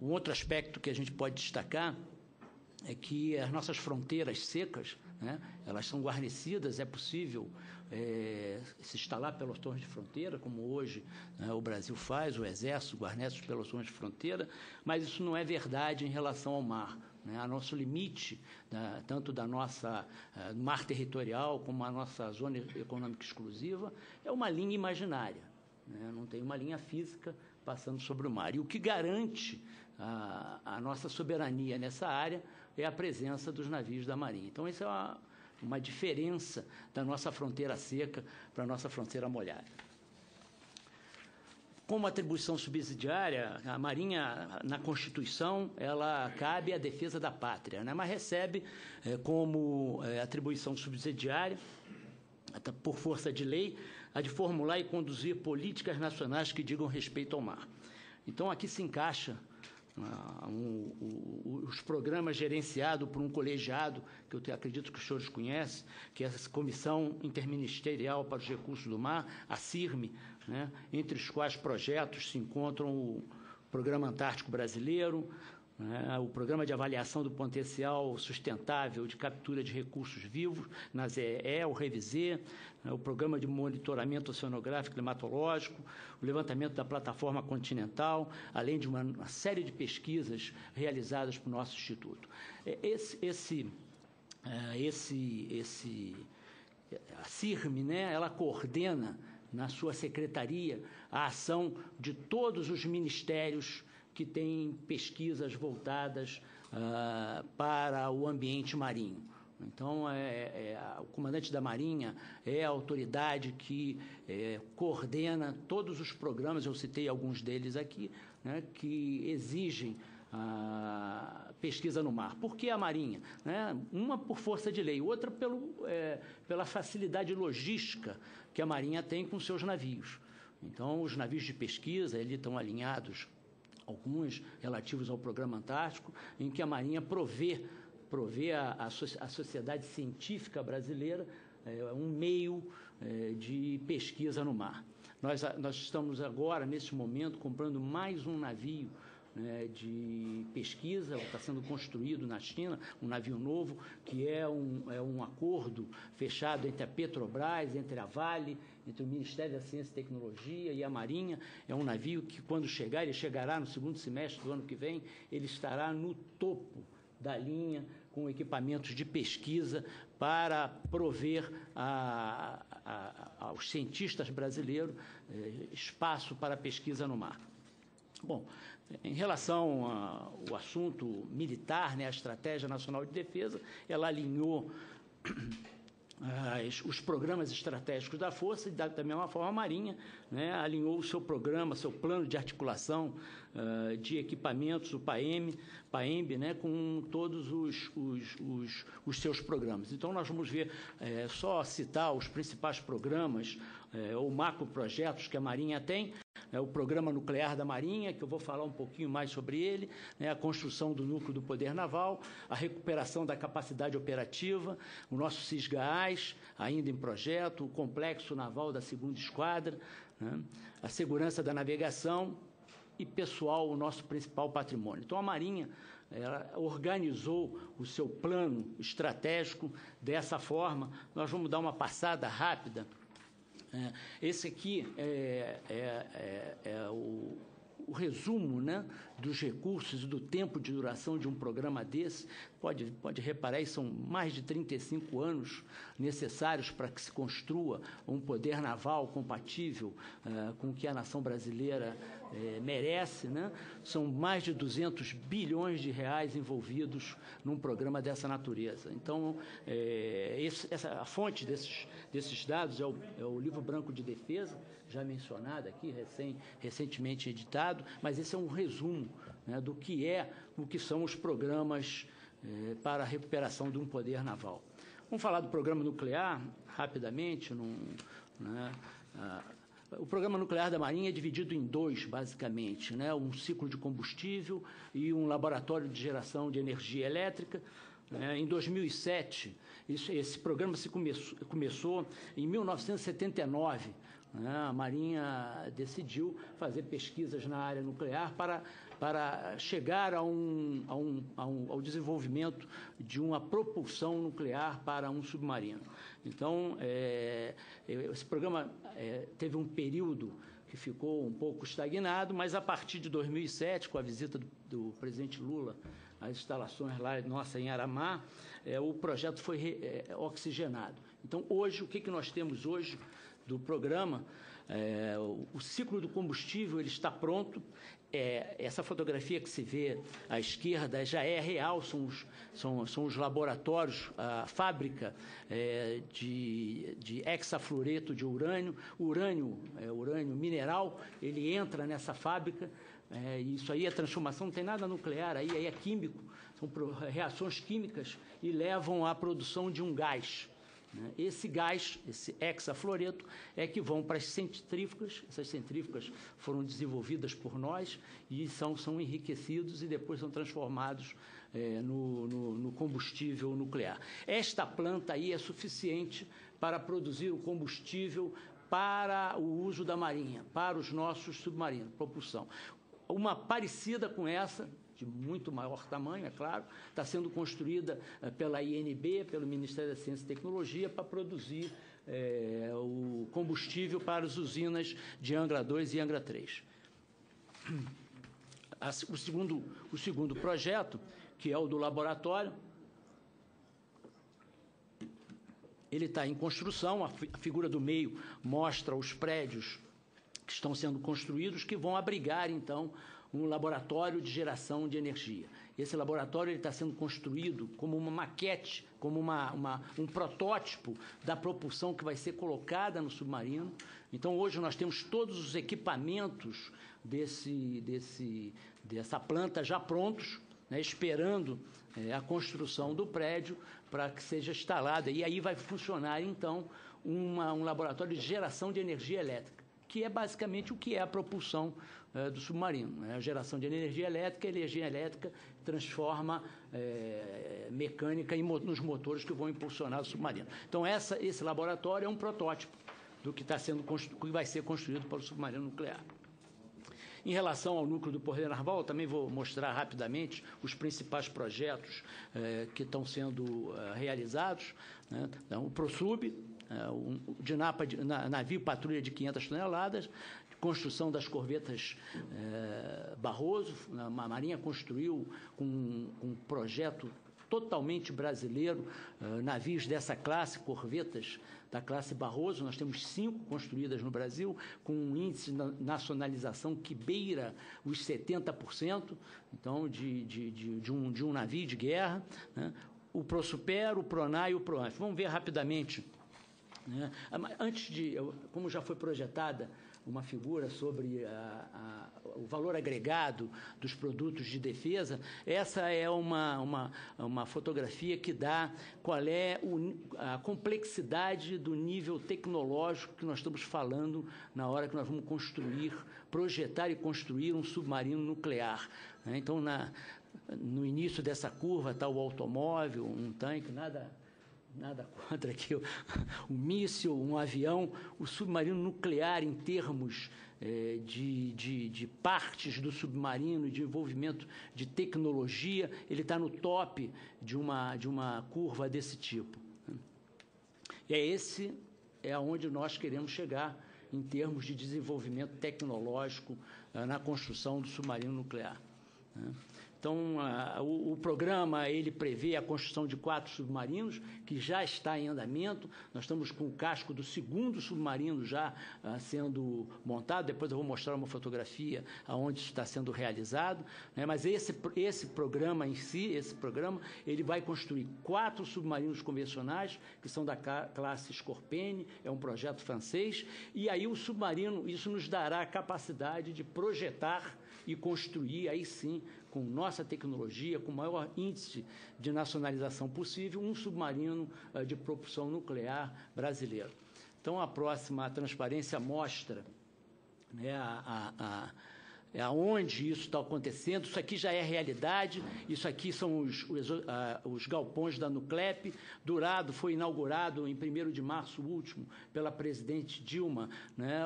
Um outro aspecto que a gente pode destacar é que as nossas fronteiras secas, né, elas são guarnecidas, é possível se instalar pelotões de fronteira, como hoje, né, o Brasil faz, o Exército guarnece os pelotões de fronteira, mas isso não é verdade em relação ao mar. Né? A nosso limite, tanto da nossa mar territorial como a nossa zona econômica exclusiva, é uma linha imaginária, né? Não tem uma linha física passando sobre o mar. E o que garante a nossa soberania nessa área é a presença dos navios da Marinha. Então, essa é uma diferença da nossa fronteira seca para a nossa fronteira molhada. Como atribuição subsidiária, a Marinha, na Constituição, ela cabe à defesa da pátria, né? Mas recebe como atribuição subsidiária, por força de lei, a de formular e conduzir políticas nacionais que digam respeito ao mar. Então, aqui se encaixa os programas gerenciados por um colegiado, que eu acredito que os senhores conhecem, que é a Comissão Interministerial para os Recursos do Mar, a CIRME, né, entre os quais projetos se encontram o Programa Antártico Brasileiro, né, o Programa de Avaliação do Potencial Sustentável de Captura de Recursos Vivos, na ZE, o REVISE, né, o Programa de Monitoramento Oceanográfico e Climatológico, o levantamento da Plataforma Continental, além de uma série de pesquisas realizadas por nosso Instituto. A CIRME, né, ela coordena na sua secretaria a ação de todos os ministérios que têm pesquisas voltadas para o ambiente marinho. Então, o comandante da Marinha é a autoridade que coordena todos os programas, eu citei alguns deles aqui, né, que exigem a pesquisa no mar. Por que a Marinha? Né? Uma por força de lei, outra pela facilidade logística que a Marinha tem com seus navios. Então, os navios de pesquisa, eles estão alinhados, alguns relativos ao Programa Antártico, em que a Marinha provê a sociedade científica brasileira um meio de pesquisa no mar. Nós estamos agora, nesse momento, comprando mais um navio de pesquisa, está sendo construído na China, um navio novo, que é um acordo fechado entre a Petrobras, entre a Vale, entre o Ministério da Ciência e Tecnologia e a Marinha. É um navio que, quando chegar, ele chegará no segundo semestre do ano que vem, ele estará no topo da linha, com equipamentos de pesquisa para prover aos cientistas brasileiros espaço para pesquisa no mar. Bom, em relação ao assunto militar, né, a Estratégia Nacional de Defesa, ela alinhou os programas estratégicos da Força e, da mesma forma, a Marinha, né, alinhou o seu programa, seu plano de articulação de equipamentos, o PAEMB, né, com todos os seus programas. Então, nós vamos ver, só citar os principais programas ou macroprojetos que a Marinha tem. O Programa Nuclear da Marinha, que eu vou falar um pouquinho mais sobre ele, né, a construção do núcleo do poder naval, a recuperação da capacidade operativa, o nosso CISGAAS, ainda em projeto, o Complexo Naval da 2ª Esquadra, né, a segurança da navegação e, pessoal, o nosso principal patrimônio. Então, a Marinha organizou o seu plano estratégico dessa forma. Nós vamos dar uma passada rápida. Esse aqui é o resumo, né, dos recursos e do tempo de duração de um programa desse. Pode reparar, são mais de 35 anos necessários para que se construa um poder naval compatível com o que a nação brasileira merece, né? São mais de 200 bilhões de reais envolvidos num programa dessa natureza. Então, a fonte desses dados é o Livro Branco de Defesa, já mencionado aqui, recentemente editado, mas esse é um resumo, né, do que são os programas para a recuperação de um poder naval. Vamos falar do programa nuclear, rapidamente. O programa nuclear da Marinha é dividido em dois, basicamente, né? Um ciclo de combustível e um laboratório de geração de energia elétrica. Em 2007, esse programa começou em 1979. A Marinha decidiu fazer pesquisas na área nuclear para chegar ao desenvolvimento de uma propulsão nuclear para um submarino. Então, esse programa teve um período que ficou um pouco estagnado, mas a partir de 2007, com a visita do presidente Lula às instalações lá nossa em Aramá, o projeto foi oxigenado. Então, hoje, o que nós temos hoje do programa? O ciclo do combustível ele está pronto. Essa fotografia que se vê à esquerda já é real, são os laboratórios, a fábrica de hexafluoreto de urânio. Urânio mineral, ele entra nessa fábrica. Isso aí é transformação, não tem nada nuclear, aí é químico, são reações químicas e levam à produção de um gás. Esse gás, esse hexafluoreto, é que vão para as centrífugas. Essas centrífugas foram desenvolvidas por nós e são enriquecidos e depois são transformados no combustível nuclear. Esta planta aí é suficiente para produzir o combustível para o uso da Marinha, para os nossos submarinos, propulsão. Uma parecida com essa, de muito maior tamanho, é claro, está sendo construída pela INB, pelo Ministério da Ciência e Tecnologia, para produzir o combustível para as usinas de Angra 2 e Angra 3. O segundo projeto, que é o do laboratório, ele está em construção. A figura do meio mostra os prédios que estão sendo construídos, que vão abrigar, então, um laboratório de geração de energia. Esse laboratório está sendo construído como uma maquete, como um protótipo da propulsão que vai ser colocada no submarino. Então, hoje nós temos todos os equipamentos dessa planta já prontos, né, esperando a construção do prédio para que seja instalada. E aí vai funcionar, então, um laboratório de geração de energia elétrica, que é basicamente o que é a propulsão do submarino. Né? A geração de energia elétrica transforma mecânica nos motores que vão impulsionar o submarino. Então, esse laboratório é um protótipo do que vai ser construído para o submarino nuclear. Em relação ao núcleo do Poder Naval, também vou mostrar rapidamente os principais projetos que estão sendo realizados. Né? Então, o ProSub, de navio patrulha de 500 toneladas, construção das corvetas Barroso. A Marinha construiu com um projeto totalmente brasileiro, navios dessa classe, corvetas da classe Barroso. Nós temos 5 construídas no Brasil, com um índice de nacionalização que beira os 70%, então, de um navio de guerra. Né? O ProSuper, o PRONAR e o PROANF. Vamos ver rapidamente. Né? Como já foi projetada uma figura sobre o valor agregado dos produtos de defesa, essa é uma fotografia que dá qual é a complexidade do nível tecnológico que nós estamos falando na hora que nós vamos projetar e construir um submarino nuclear. Né? Então, no início dessa curva está o automóvel, um tanque, nada contra aqui, um míssil, um avião. O submarino nuclear, em termos de partes do submarino, de envolvimento de tecnologia, ele está no top de uma curva desse tipo. E esse é aonde nós queremos chegar em termos de desenvolvimento tecnológico na construção do submarino nuclear. Então, o programa ele prevê a construção de 4 submarinos, que já está em andamento. Nós estamos com o casco do 2º submarino já sendo montado. Depois eu vou mostrar uma fotografia onde isso está sendo realizado. Né? Mas esse programa em si, ele vai construir 4 submarinos convencionais, que são da classe Scorpene, é um projeto francês. E aí o submarino, isso nos dará a capacidade de projetar e construir, aí sim, com nossa tecnologia, com o maior índice de nacionalização possível, um submarino de propulsão nuclear brasileiro. Então, a próxima transparência mostra, né, aonde isso está acontecendo. Isso aqui já é realidade. Isso aqui são os galpões da Nuclep. Dourado foi inaugurado em 1º de março último pela presidente Dilma, né,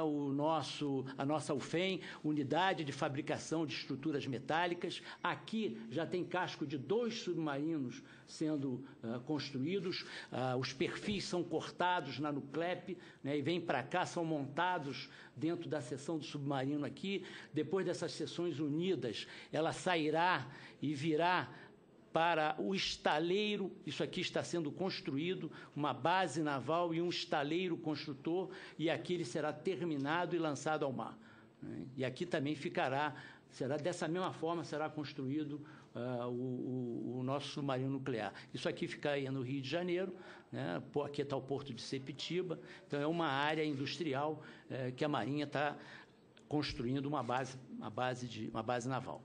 a nossa UFEM, Unidade de Fabricação de Estruturas Metálicas. Aqui já tem casco de 2 submarinos sendo construídos. Os perfis são cortados na Nuclep, né, e vêm para cá, são montados dentro da seção do submarino aqui. Depois dessas seções unidas, ela sairá e virá para o estaleiro. Isso aqui está sendo construído, uma base naval e um estaleiro construtor, e aqui ele será terminado e lançado ao mar. E aqui também será dessa mesma forma, será construído o nosso submarino nuclear. Isso aqui fica aí no Rio de Janeiro, né? Aqui está o porto de Sepetiba. Então, é uma área industrial que a Marinha está construindo uma base naval.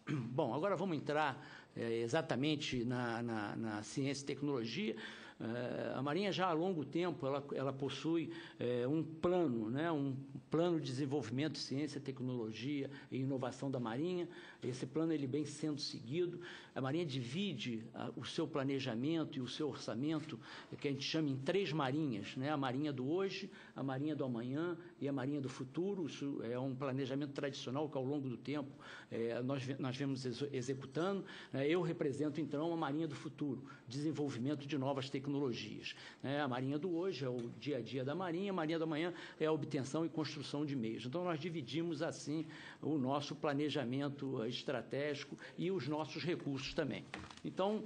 Bom, agora vamos entrar exatamente na ciência e tecnologia. A Marinha já há longo tempo ela possui um plano, né, um plano de desenvolvimento de ciência, tecnologia e inovação da Marinha. Esse plano ele vem sendo seguido. A Marinha divide o seu planejamento e o seu orçamento, que a gente chama em 3 marinhas, né? A Marinha do hoje, a Marinha do amanhã e a Marinha do futuro. Isso é um planejamento tradicional que, ao longo do tempo, nós vemos executando. Eu represento, então, a Marinha do futuro, desenvolvimento de novas tecnologias. A Marinha do hoje é o dia a dia da Marinha, a Marinha do amanhã é a obtenção e construção de meios. Então, nós dividimos, assim, o nosso planejamento estratégico e os nossos recursos também. Então,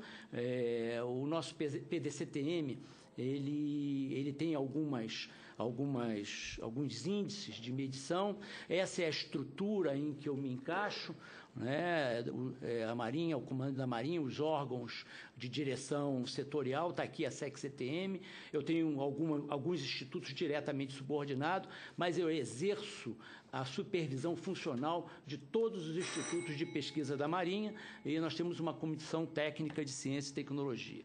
o nosso PDCTM, ele tem algumas alguns índices de medição. Essa é a estrutura em que eu me encaixo, né? A Marinha, o Comando da Marinha, os órgãos de direção setorial, está aqui a SEC-CTM, eu tenho alguns institutos diretamente subordinados, mas eu exerço a supervisão funcional de todos os institutos de pesquisa da Marinha, e nós temos uma comissão técnica de ciência e tecnologia.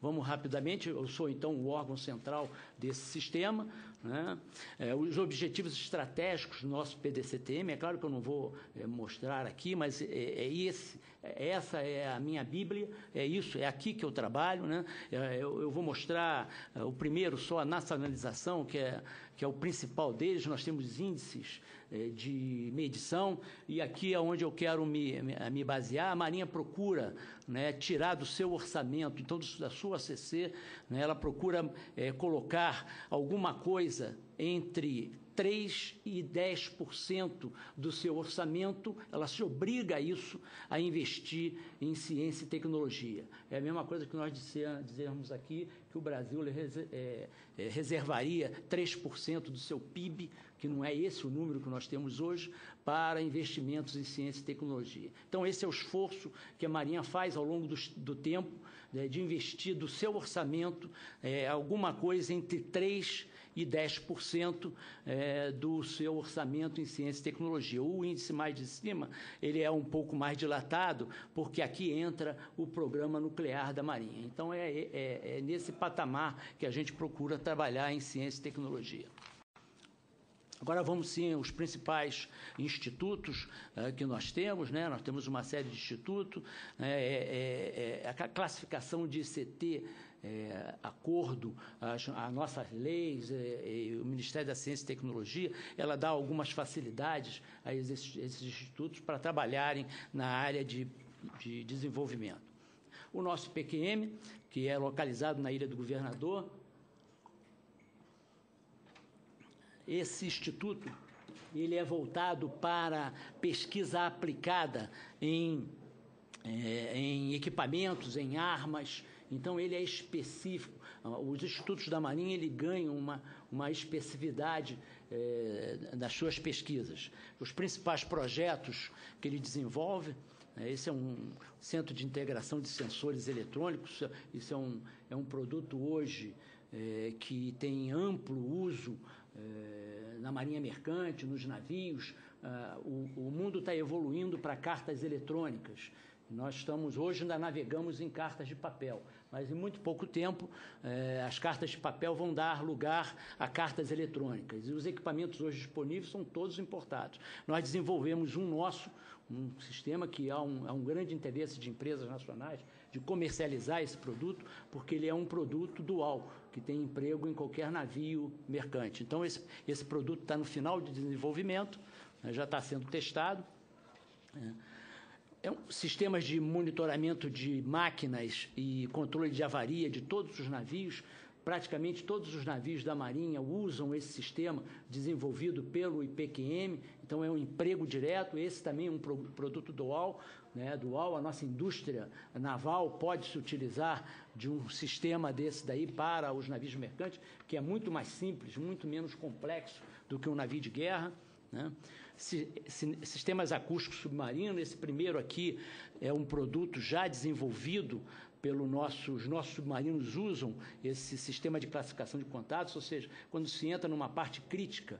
Vamos rapidamente, eu sou, então, o órgão central desse sistema, né? Os objetivos estratégicos do nosso PDCTM, é claro que eu não vou mostrar aqui, mas essa é a minha Bíblia, é isso, é aqui que eu trabalho, né? Eu vou mostrar o primeiro, só a nacionalização, que é o principal deles. Nós temos índices de medição, e aqui é onde eu quero me basear. A Marinha procura, né, tirar do seu orçamento, então da sua ACC, né, ela procura colocar alguma coisa entre 3% e 10% do seu orçamento, ela se obriga a isso, a investir em ciência e tecnologia. É a mesma coisa que nós dizermos aqui, que o Brasil reservaria 3% do seu PIB, que não é esse o número que nós temos hoje, para investimentos em ciência e tecnologia. Então, esse é o esforço que a Marinha faz ao longo do tempo, de investir do seu orçamento alguma coisa entre 3% e 10% do seu orçamento em ciência e tecnologia. O índice mais de cima, ele é um pouco mais dilatado, porque aqui entra o programa nuclear da Marinha. Então, é nesse patamar que a gente procura trabalhar em ciência e tecnologia. Agora vamos, sim, aos principais institutos que nós temos, né? Nós temos uma série de institutos, a classificação de ICT, acordo às nossas leis, e o Ministério da Ciência e Tecnologia, ela dá algumas facilidades a esses institutos para trabalharem na área de desenvolvimento. O nosso PQM, que é localizado na Ilha do Governador, esse instituto, ele é voltado para pesquisa aplicada em equipamentos, em armas. Então, ele é específico. Os institutos da Marinha, ele ganham uma especificidade das suas pesquisas. Os principais projetos que ele desenvolve, esse é um centro de integração de sensores eletrônicos. Isso é um produto hoje que tem amplo uso na Marinha Mercante, nos navios. O mundo está evoluindo para cartas eletrônicas. Nós hoje ainda navegamos em cartas de papel, mas em muito pouco tempo as cartas de papel vão dar lugar a cartas eletrônicas. E os equipamentos hoje disponíveis são todos importados. Nós desenvolvemos um sistema que há um grande interesse de empresas nacionais de comercializar esse produto, porque ele é um produto dual, que tem emprego em qualquer navio mercante. Então, esse produto está no final de desenvolvimento, já está sendo testado. Sistemas de monitoramento de máquinas e controle de avaria de todos os navios. Praticamente todos os navios da Marinha usam esse sistema desenvolvido pelo IPQM, então é um emprego direto. Esse também é um produto dual, né? A nossa indústria naval pode se utilizar de um sistema desse daí para os navios mercantes, que é muito mais simples, muito menos complexo do que um navio de guerra, né? Sistemas acústicos submarinos, esse primeiro aqui é um produto já desenvolvido os nossos submarinos usam esse sistema de classificação de contatos, ou seja, quando se entra numa parte crítica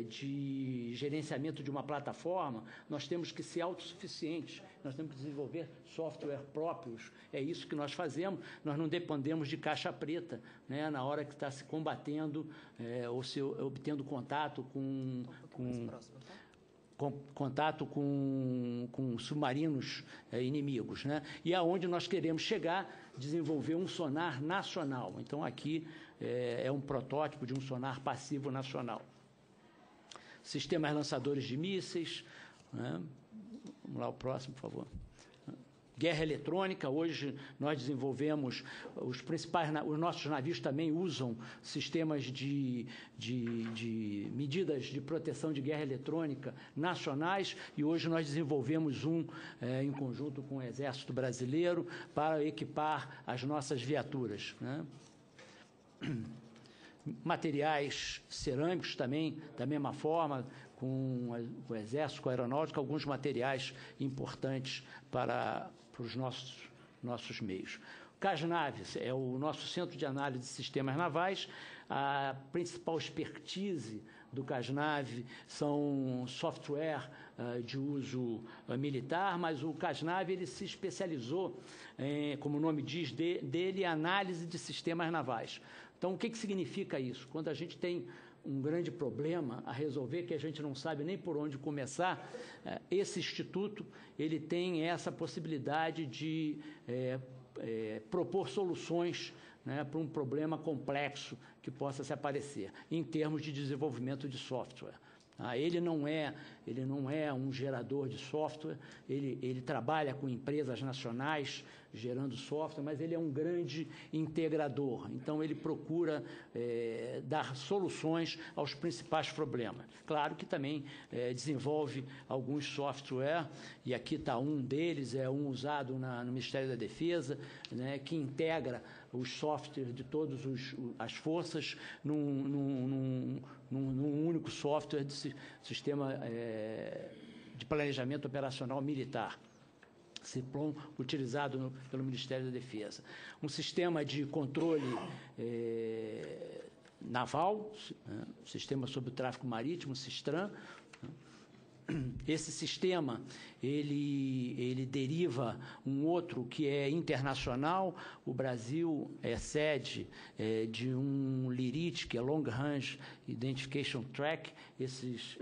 de gerenciamento de uma plataforma, nós temos que ser autossuficientes, nós temos que desenvolver software próprios. É isso que nós fazemos, nós não dependemos de caixa preta, né, na hora que está se combatendo ou se obtendo contato com submarinos inimigos, né? E aonde nós queremos chegar, desenvolver um sonar nacional. Então, aqui é um protótipo de um sonar passivo nacional. Sistemas lançadores de mísseis, né? Vamos lá, o próximo, por favor. Guerra eletrônica, hoje nós desenvolvemos, os nossos navios também usam sistemas de medidas de proteção de guerra eletrônica nacionais, e hoje nós desenvolvemos em conjunto com o Exército Brasileiro para equipar as nossas viaturas, né? materiais cerâmicos também, da mesma forma, com o Exército, com a Aeronáutica, alguns materiais importantes para os nossos meios. O CASNAVE é o nosso Centro de Análise de Sistemas Navais. A principal expertise do CASNAVE são software de uso militar, mas o CASNAVE ele se especializou, como o nome diz dele, análise de sistemas navais. Então, o que significa isso? Quando a gente tem um grande problema a resolver, que a gente não sabe nem por onde começar, esse instituto ele tem essa possibilidade de propor soluções, né, para um problema complexo que possa se aparecer, em termos de desenvolvimento de software. Ele não é um gerador de software, ele trabalha com empresas nacionais gerando software, mas ele é um grande integrador. Então, ele procura dar soluções aos principais problemas. Claro que também desenvolve alguns software, e aqui está um deles, é um usado no Ministério da Defesa, né, que integra os softwares de todas as forças num único software de sistema de planejamento operacional militar, CIPLON, utilizado pelo Ministério da Defesa. Um sistema de controle naval, sistema sobre o tráfego marítimo, SISTRAN. Esse sistema, ele deriva um outro que é internacional. O Brasil é sede de um LIRIT, que é Long Range Identification Track. Esses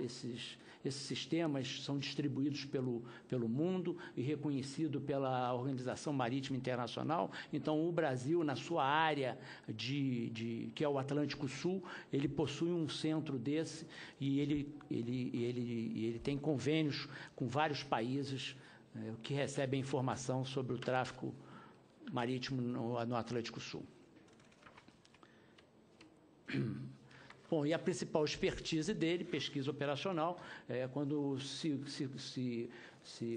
sistemas são distribuídos pelo mundo e reconhecidos pela Organização Marítima Internacional. Então, o Brasil, na sua área, que é o Atlântico Sul, ele possui um centro desse e ele tem convênios com vários países que recebem informação sobre o tráfico marítimo no Atlântico Sul. Bom, e a principal expertise dele, pesquisa operacional, quando se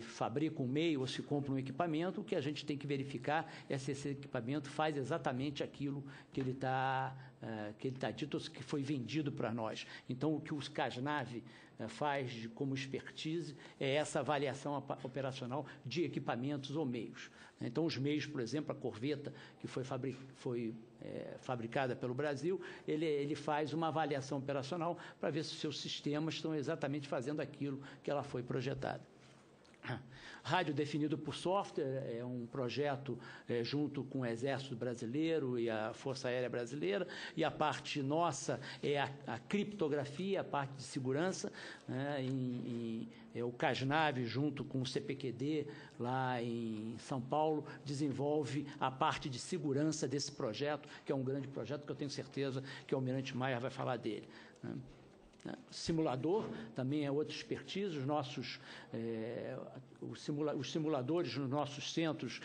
fabrica um meio ou se compra um equipamento, o que a gente tem que verificar é se esse equipamento faz exatamente aquilo que ele está dito, ou que foi vendido para nós. Então, o que o CASNAVE faz como expertise é essa avaliação operacional de equipamentos ou meios. Então, os meios, por exemplo, a corveta, que foi fabricada pelo Brasil, ele faz uma avaliação operacional para ver se os seus sistemas estão exatamente fazendo aquilo que ela foi projetada. Rádio definido por software é um projeto junto com o Exército Brasileiro e a Força Aérea Brasileira, e a parte nossa é a criptografia, a parte de segurança, né, o CASNAVE, junto com o CPQD, lá em São Paulo, desenvolve a parte de segurança desse projeto, que é um grande projeto que eu tenho certeza que o Almirante Maia vai falar dele, né. Simulador também é outra expertise. Os simuladores nos nossos centros,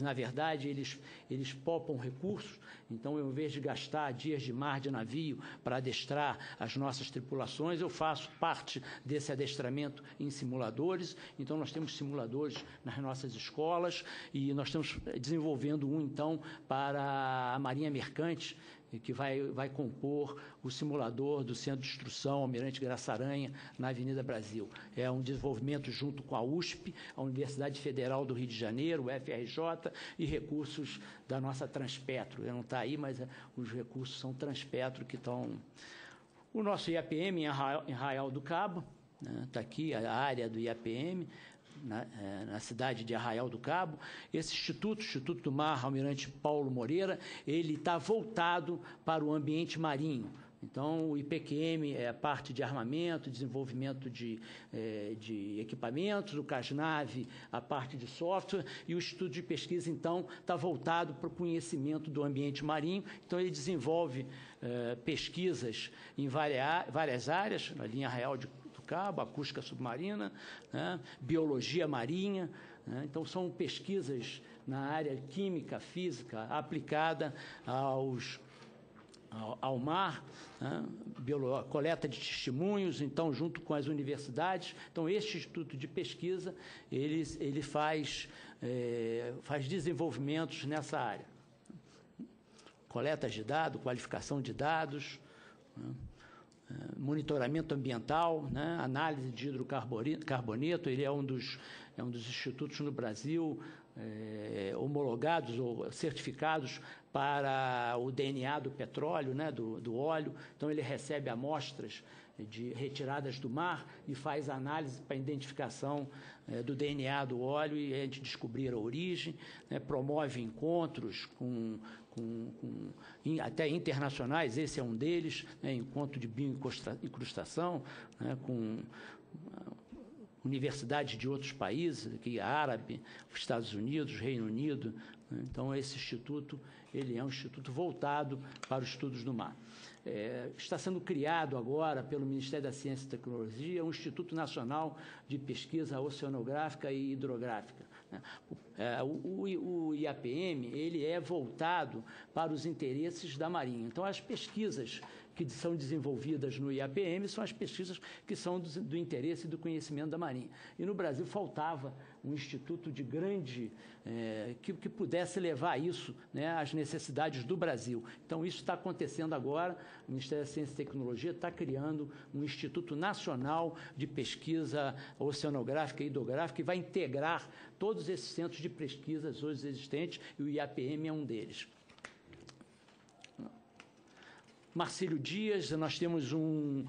na verdade, eles poupam recursos. Então, eu, em vez de gastar dias de mar de navio para adestrar as nossas tripulações, eu faço parte desse adestramento em simuladores. Então, nós temos simuladores nas nossas escolas e nós estamos desenvolvendo então, para a Marinha Mercante, que vai compor o simulador do Centro de Instrução Almirante Graça Aranha, na Avenida Brasil. É um desenvolvimento junto com a USP, a Universidade Federal do Rio de Janeiro, o FRJ, e recursos da nossa Transpetro. Não está aí, mas os recursos são Transpetro que estão... O nosso IAPM em Arraial do Cabo, está aqui a área do IAPM, na cidade de Arraial do Cabo. Esse Instituto do Mar, Almirante Paulo Moreira, ele está voltado para o ambiente marinho. Então, o IPQM é a parte de armamento, desenvolvimento de equipamentos, o CASNAVE, a parte de software, e o Instituto de Pesquisa, então, está voltado para o conhecimento do ambiente marinho. Então, ele desenvolve pesquisas em várias áreas, na linha Arraial do Cabo, acústica submarina, né, biologia marinha, né. Então, são pesquisas na área química, física, aplicada ao mar, né, coleta de testemunhos, então, junto com as universidades. Então, este Instituto de Pesquisa, ele faz desenvolvimentos nessa área. coletas de dados, qualificação de dados, né? Monitoramento ambiental, né? Análise de hidrocarboneto. Ele é um dos institutos no Brasil homologados ou certificados para o DNA do petróleo, né? do óleo. Então, ele recebe amostras retiradas do mar e faz análise para identificação do DNA do óleo e a gente descobrir a origem, né? Promove encontros até internacionais, esse é um deles, né? Encontro de bioincrustação, né? Com universidades de outros países, aqui árabe, Estados Unidos, Reino Unido. Né? Então, esse instituto ele é um instituto voltado para os estudos do mar. Está sendo criado agora pelo Ministério da Ciência e Tecnologia um Instituto Nacional de Pesquisa Oceanográfica e Hidrográfica. O IAPM ele é voltado para os interesses da Marinha. Então, as pesquisas que são desenvolvidas no IAPM são as pesquisas que são do interesse e do conhecimento da Marinha. E no Brasil faltava um instituto de grande, que pudesse levar isso, né, às necessidades do Brasil. Então, isso está acontecendo agora. O Ministério da Ciência e Tecnologia está criando um Instituto Nacional de Pesquisa Oceanográfica e Hidrográfica que vai integrar todos esses centros de pesquisas hoje existentes, e o IAPM é um deles. Marcílio Dias, nós temos um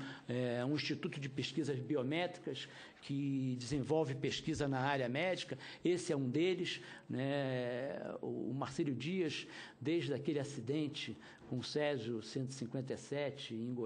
Instituto de Pesquisas Biométricas que desenvolve pesquisa na área médica, esse é um deles, né? O Marcílio Dias, desde aquele acidente com o Césio 157 em Goiás,